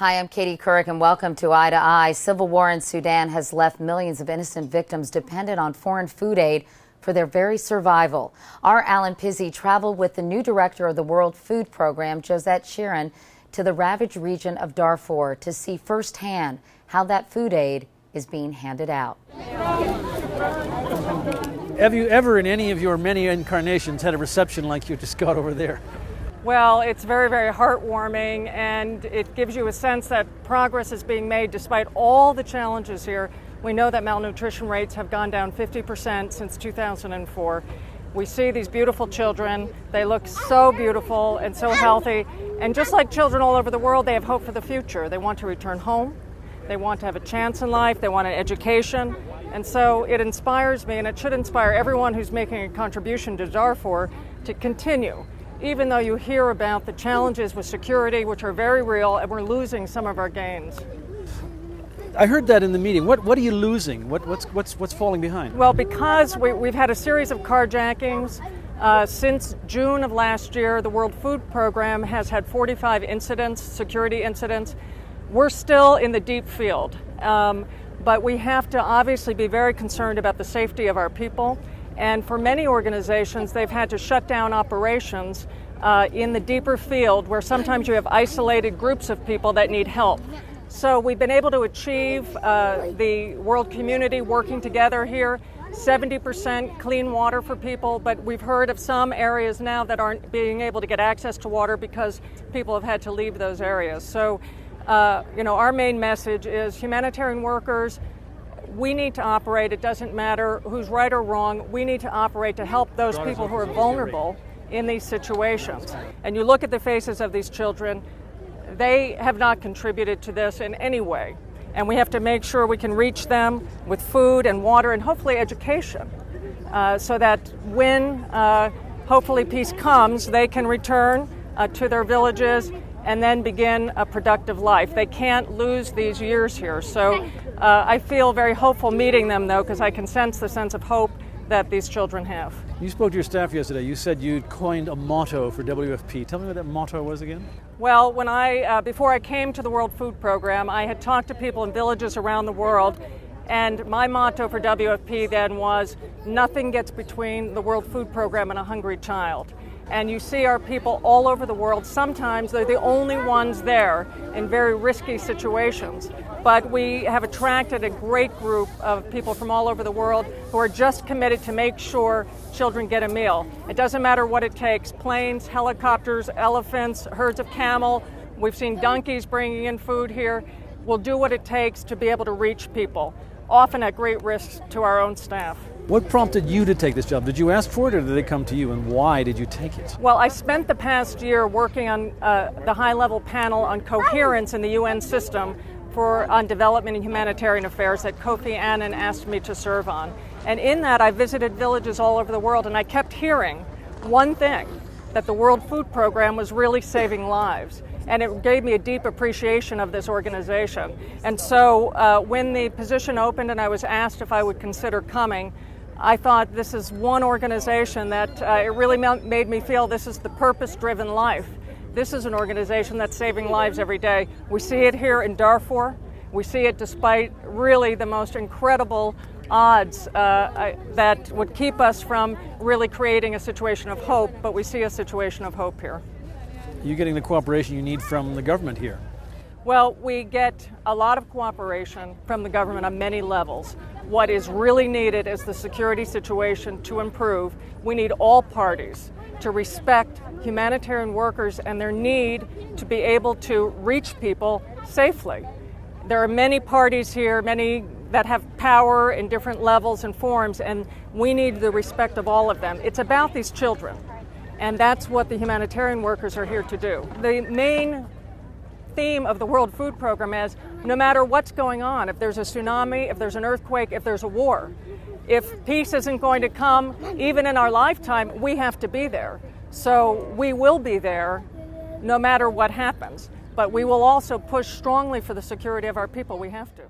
Hi, I'm Katie Couric, and welcome to Eye to Eye. Civil war in Sudan has left millions of innocent victims dependent on foreign food aid for their very survival. Our Allen Pizzey traveled with the new director of the World Food Program, Josette Sheeran, to the ravaged region of Darfur to see firsthand how that food aid is being handed out. Have you ever in any of your many incarnations had a reception like you just got over there? Well, it's very, very heartwarming, and it gives you a sense that progress is being made despite all the challenges here. We know that malnutrition rates have gone down 50% since 2004. We see these beautiful children. They look so beautiful and so healthy. And just like children all over the world, they have hope for the future. They want to return home. They want to have a chance in life. They want an education. And so it inspires me, and it should inspire everyone who's making a contribution to Darfur to continue. Even though you hear about the challenges with security, which are very real, and we're losing some of our gains. I heard that in the meeting. What are you losing? What's falling behind? Well, because we've had a series of carjackings. Since June of last year, the World Food Program has had 45 incidents, security incidents. We're still in the deep field, but we have to obviously be very concerned about the safety of our people. And for many organizations, they've had to shut down operations in the deeper field where sometimes you have isolated groups of people that need help. So we've been able to achieve the world community working together here, 70% clean water for people, but we've heard of some areas now that aren't being able to get access to water because people have had to leave those areas. So, our main message is humanitarian workers, we need to operate. It doesn't matter who's right or wrong. We need to operate to help those people who are vulnerable in these situations. And you look at the faces of these children, they have not contributed to this in any way. And we have to make sure we can reach them with food and water and hopefully education so that when hopefully peace comes, they can return to their villages and then begin a productive life. They can't lose these years here. So I feel very hopeful meeting them, though, because I can sense the sense of hope that these children have. You spoke to your staff yesterday. You said you'd coined a motto for WFP. Tell me what that motto was again. Well, when before I came to the World Food Program, I had talked to people in villages around the world, and my motto for WFP then was, nothing gets between the World Food Program and a hungry child. And you see our people all over the world. Sometimes they're the only ones there in very risky situations. But we have attracted a great group of people from all over the world who are just committed to make sure children get a meal. It doesn't matter what it takes, planes, helicopters, elephants, herds of camel. We've seen donkeys bringing in food here. We'll do what it takes to be able to reach people, often at great risk to our own staff. What prompted you to take this job? Did you ask for it or did they come to you, and why did you take it? Well, I spent the past year working on the high-level panel on coherence in the UN system on development and humanitarian affairs that Kofi Annan asked me to serve on. And in that, I visited villages all over the world, and I kept hearing one thing, that the World Food Program was really saving lives. And it gave me a deep appreciation of this organization. And so when the position opened and I was asked if I would consider coming, I thought this is one organization that it really made me feel this is the purpose-driven life. This is an organization that's saving lives every day. We see it here in Darfur. We see it despite really the most incredible odds that would keep us from really creating a situation of hope, but we see a situation of hope here. You're getting the cooperation you need from the government here. Well, we get a lot of cooperation from the government on many levels. What is really needed is the security situation to improve. We need all parties to respect humanitarian workers and their need to be able to reach people safely. There are many parties here, many that have power in different levels and forms, and we need the respect of all of them. It's about these children, and that's what the humanitarian workers are here to do. The main theme of the World Food Program is no matter what's going on, if there's a tsunami, if there's an earthquake, if there's a war, if peace isn't going to come, even in our lifetime, we have to be there. So we will be there no matter what happens, but we will also push strongly for the security of our people. We have to.